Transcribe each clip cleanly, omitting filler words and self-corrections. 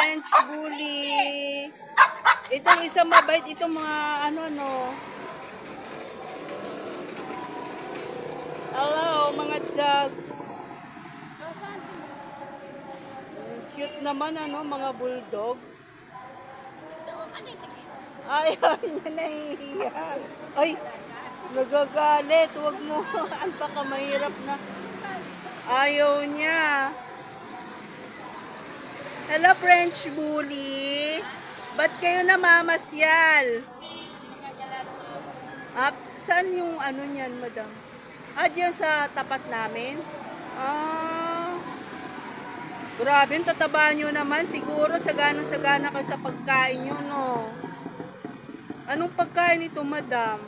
French bully. Itong isang mabait, itong mga ano. Hello, mga dogs. Cute naman, mga bulldogs. Ay, yan nahihiya. Ay, nagagalit. Huwag mo. Ang baka mahirap na. Ayaw niya. Hello, French bully. Ba't kayo namamasyal? Saan yung niyan, madam? Diyan sa tapat namin? Grabe, tataba nyo naman. Siguro saganang-sagana kayo sa pagkain nyo, no? Anong pagkain ito, madam?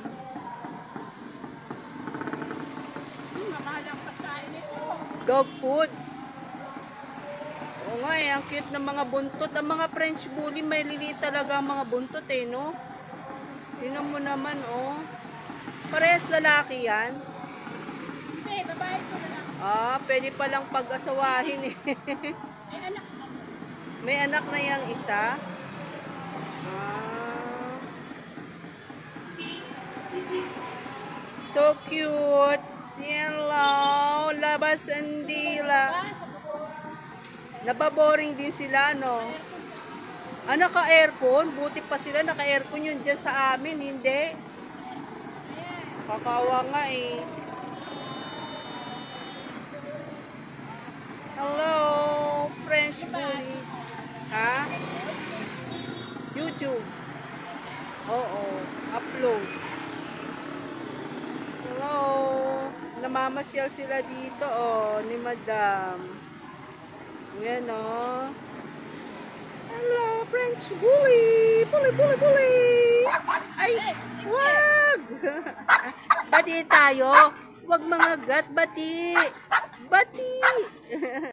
Mahal ang pagkain ito. Dog food. Oo nga ang cute ng mga buntot. Ang mga French bully, may liliit talaga ang mga buntot no? Tingnan mo naman, Parehas lalaki yan. Hindi, babae ko na lang. Pwede palang pag-asawahin May anak na. May anak na yung isa. So cute. Hello, labas ang dila. Nababoring din sila, no? Naka-aircon? Buti pa sila, naka-aircon yun dyan sa amin, hindi? Kakawa nga Hello, French bully. YouTube. Oo, upload. Hello. Namamasyal sila dito, ni madam. Ayan, Hello, French bully. Bully. Ay, wag. Bati tayo. Wag mga gat, bati.